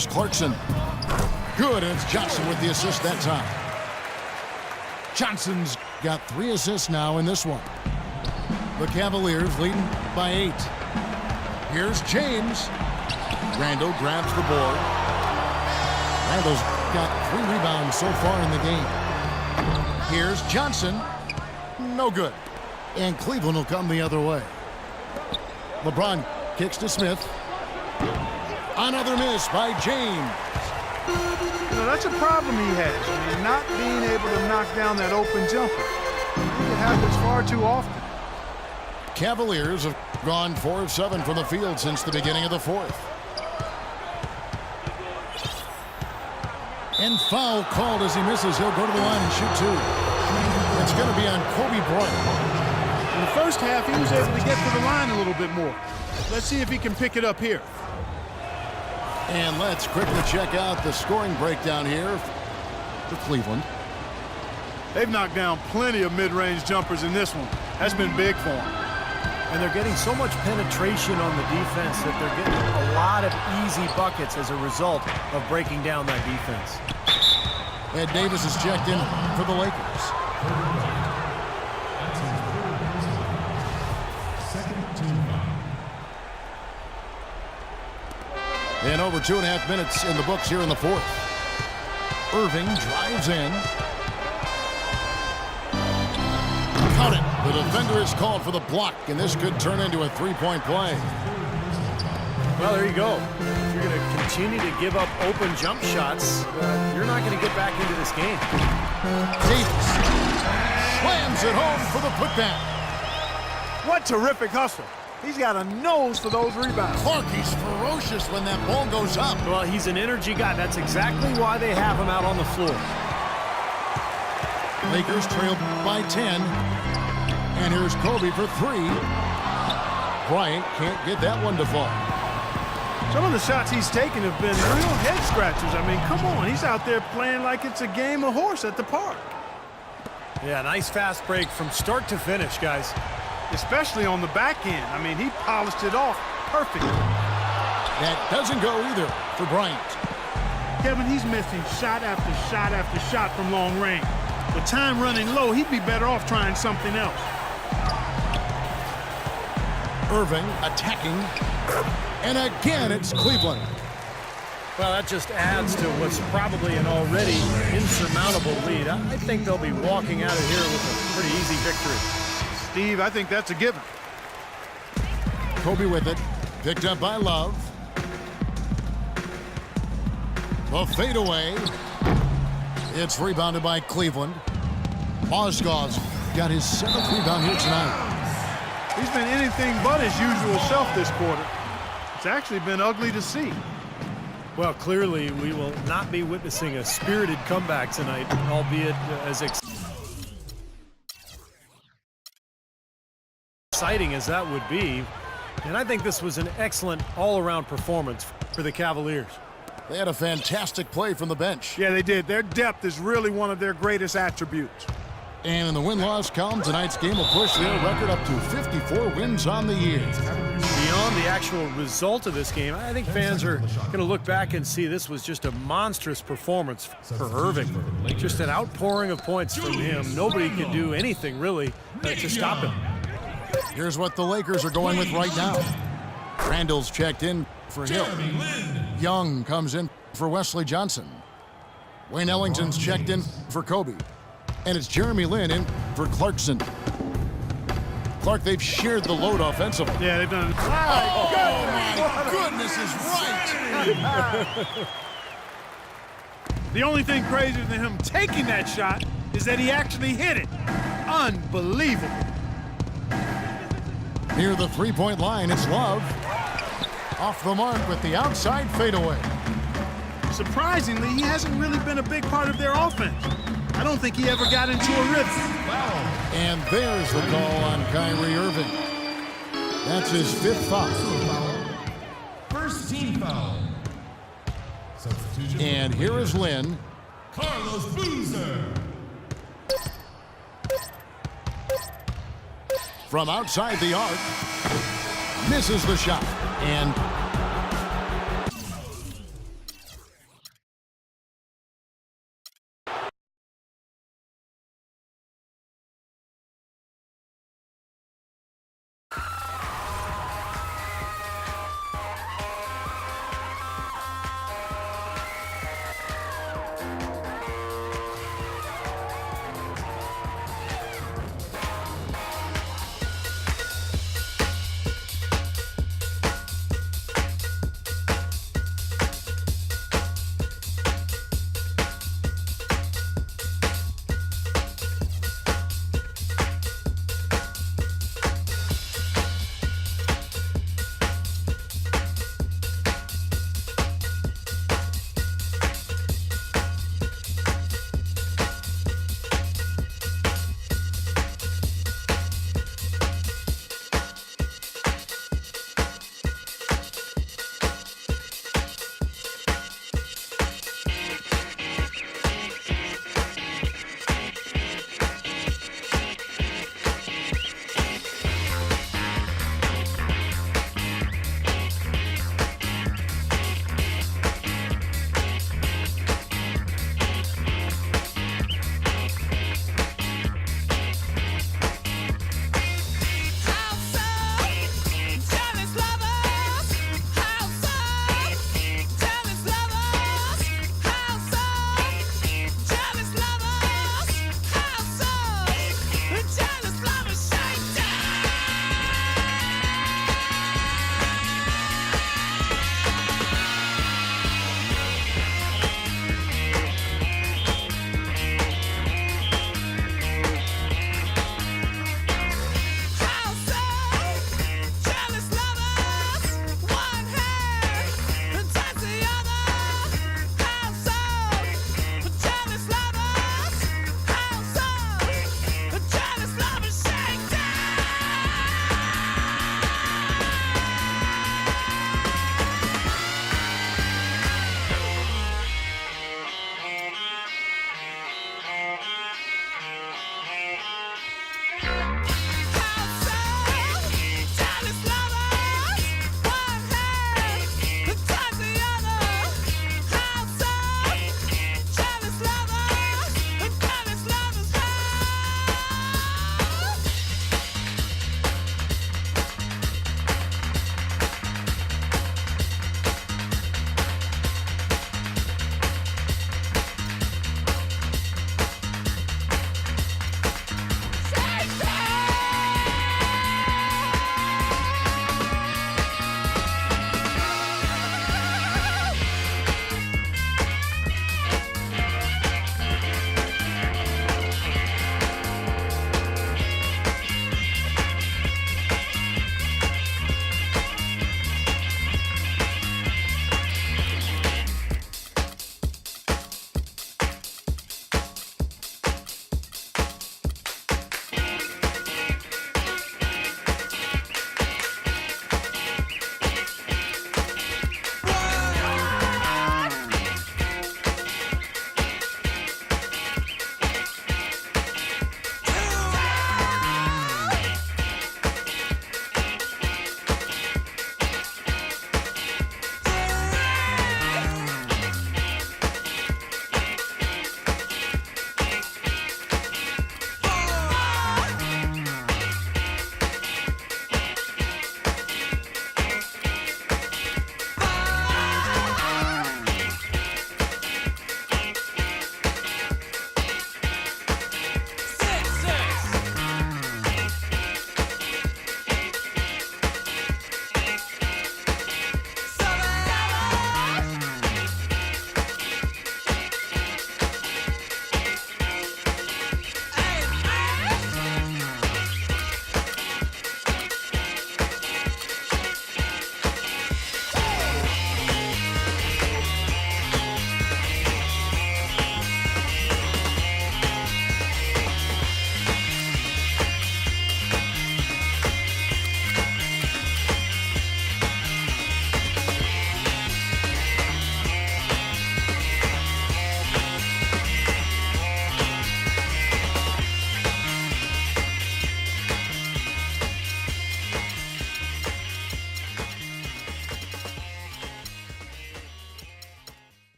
Here's Clarkson. Good, and it's Johnson with the assist that time. Johnson's got 3 assists now in this one. The Cavaliers leading by 8. Here's James. Randall grabs the board. Randall's got 3 rebounds so far in the game. Here's Johnson. No good. And Cleveland will come the other way. LeBron kicks to Smith. Another miss by James. You know, that's a problem he has. I mean, not being able to knock down that open jumper. It happens far too often. Cavaliers have gone 4 of 7 from the field since the beginning of the 4th. And foul called as he misses. He'll go to the line and shoot 2. It's going to be on Kobe Bryant. In the first half, he was able to get to the line a little bit more. Let's see if he can pick it up here. And let's quickly check out the scoring breakdown here for Cleveland. They've knocked down plenty of mid-range jumpers in this one. That's been big for them. And they're getting so much penetration on the defense that they're getting a lot of easy buckets as a result of breaking down that defense. Ed Davis is checked in for the Lakers. And over 2.5 minutes in the books here in the 4th. Irving drives in. Count it. The defender is called for the block, and this could turn into a 3-point play. Well, there you go. If you're going to continue to give up open jump shots, you're not going to get back into this game. Davis slams it home for the putback. What terrific hustle. He's got a nose for those rebounds. Clark, he's ferocious when that ball goes up. Well, he's an energy guy. That's exactly why they have him out on the floor. Lakers trail by 10. And here's Kobe for 3. Bryant can't get that one to fall. Some of the shots he's taken have been real head scratchers. I mean, come on. He's out there playing like it's a game of horse at the park. Yeah, nice fast break from start to finish, guys. Especially on the back end. I mean, he polished it off perfectly. That doesn't go either for Bryant. Kevin, he's missing shot after shot after shot from long range. With time running low, he'd be better off trying something else. Irving attacking. And again, it's Cleveland. Well, that just adds to what's probably an already insurmountable lead. I think they'll be walking out of here with a pretty easy victory. Steve, I think that's a given. Kobe with it. Picked up by Love. The fadeaway. It's rebounded by Cleveland. Mozgov's got his 7th rebound here tonight. He's been anything but his usual self this quarter. It's actually been ugly to see. Well, clearly we will not be witnessing a spirited comeback tonight, albeit as exciting as that would be. And I think this was an excellent all-around performance for the Cavaliers. They had a fantastic play from the bench. Yeah, they did. Their depth is really one of their greatest attributes. And in the win-loss column, tonight's game will push their record up to 54 wins on the year. Beyond the actual result of this game, I think fans are going to look back and see this was just a monstrous performance for Irving. Just an outpouring of points from him. Nobody could do anything, really, to stop him. Here's what the Lakers are going with right now. Randall's checked in for Hill. Young comes in for Wesley Johnson. Wayne Ellington's checked in for Kobe. And it's Jeremy Lin in for Clarkson. Clark, they've shared the load offensively. Yeah, they've done it. Oh, my goodness is right. The only thing crazier than him taking that shot is that he actually hit it. Unbelievable. Near the three-point line, it's Love. Off the mark with the outside fadeaway. Surprisingly, he hasn't really been a big part of their offense. I don't think he ever got into a rhythm. And there's the call on Kyrie Irving. That's his 5th foul. First team foul. And here is Lin. Carlos Boozer. From outside the arc. Misses the shot. And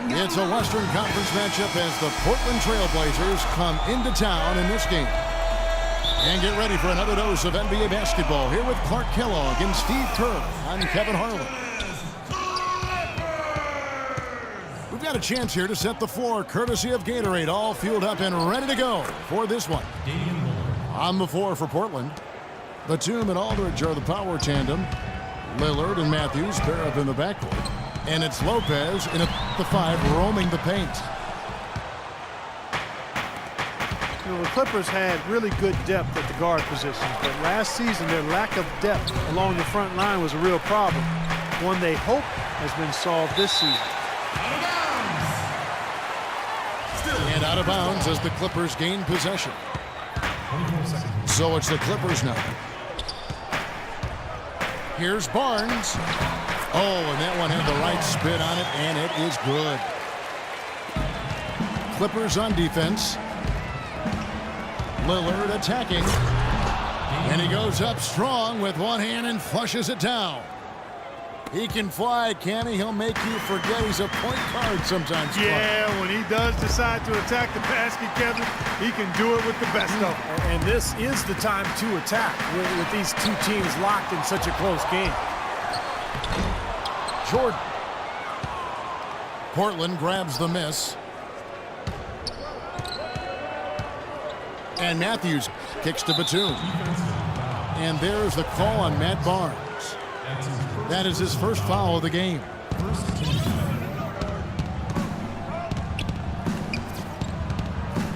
It's a Western Conference matchup as the Portland Trail Blazers come into town in this game. And get ready for another dose of NBA basketball here with Clark Kellogg and Steve Kerr. I'm Kevin Harlan. We've got a chance here to set the floor courtesy of Gatorade, all fueled up and ready to go for this one. On the floor for Portland, Batum and Aldridge are the power tandem. Lillard and Matthews pair up in the backcourt. And it's Lopez in at the 5 roaming the paint. You know, the Clippers had really good depth at the guard position, but last season their lack of depth along the front line was a real problem. One they hope has been solved this season. And out of bounds as the Clippers gain possession. So it's the Clippers now. Here's Barnes. Oh, and that one had the right spin on it, and it is good. Clippers on defense. Lillard attacking. And he goes up strong with one hand and flushes it down. He can fly, can he? He'll make you forget he's a point guard sometimes. Yeah, when he does decide to attack the basket, Kevin, he can do it with the best of them. And this is the time to attack with these two teams locked in such a close game. Jordan. Portland grabs the miss. And Matthews kicks to Batum. And there's the call on Matt Barnes. That is his first foul of the game.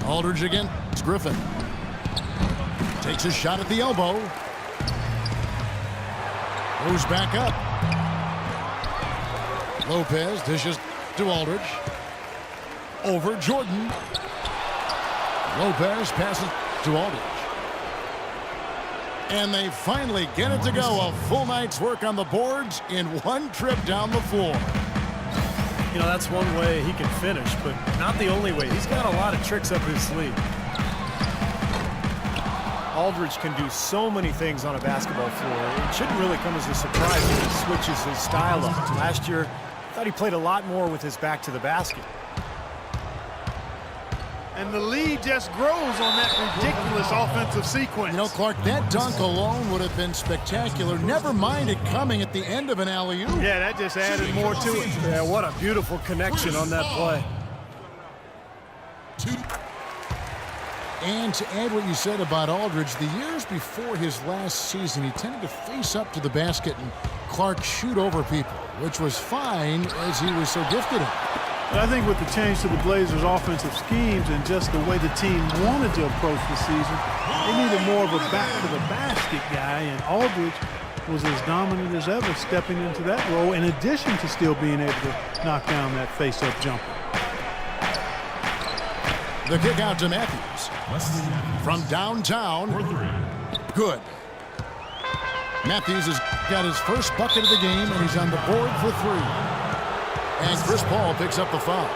Aldridge again. It's Griffin. Takes a shot at the elbow. Goes back up. Lopez dishes to Aldridge. Over Jordan. Lopez passes to Aldridge. And they finally get it to go. A full night's work on the boards in one trip down the floor. You know, that's one way he can finish, but not the only way. He's got a lot of tricks up his sleeve. Aldridge can do so many things on a basketball floor. It shouldn't really come as a surprise that he switches his style up. Last year, I thought he played a lot more with his back to the basket. And the lead just grows on that ridiculous offensive sequence. You know, Clark, that dunk alone would have been spectacular. Never mind it coming at the end of an alley-oop. Yeah, that just added more to it. Yeah, what a beautiful connection on that play. And to add what you said about Aldridge, the years before his last season, he tended to face up to the basket and Clark shoot over people, which was fine as he was so gifted at it. But I think with the change to the Blazers' offensive schemes and just the way the team wanted to approach the season, they needed more of a back-to-the-basket guy, and Aldridge was as dominant as ever stepping into that role, in addition to still being able to knock down that face-up jumper. The kick out to Matthews. From downtown. Good. Matthews has got his first bucket of the game, and he's on the board for 3. And Chris Paul picks up the foul.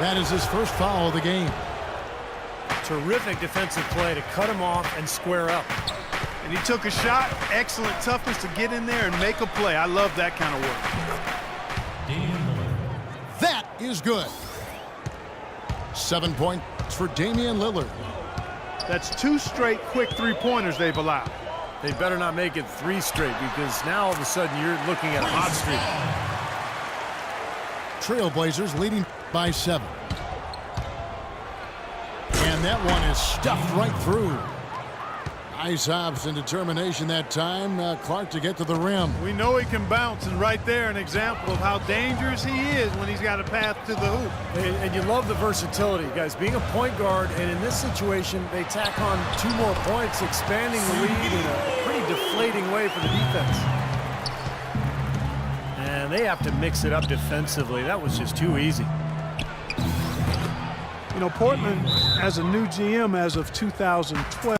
That is his first foul of the game. Terrific defensive play to cut him off and square up. And he took a shot. Excellent toughness to get in there and make a play. I love that kind of work. That is good. 7 points for Damian Lillard. That's 2 straight quick three-pointers they've allowed. They better not make it 3 straight, because now all of a sudden you're looking at a hot streak. Trailblazers leading by 7. And that one is stuffed right through. Nice hops and determination that time. Clark to get to the rim. We know he can bounce, and right there an example of how dangerous he is when he's got a path to the hoop. And you love the versatility, guys. Being a point guard, and in this situation, they tack on 2 more points, expanding the lead in a pretty deflating way for the defense. And they have to mix it up defensively. That was just too easy. You know, Portland, as a new GM as of 2012,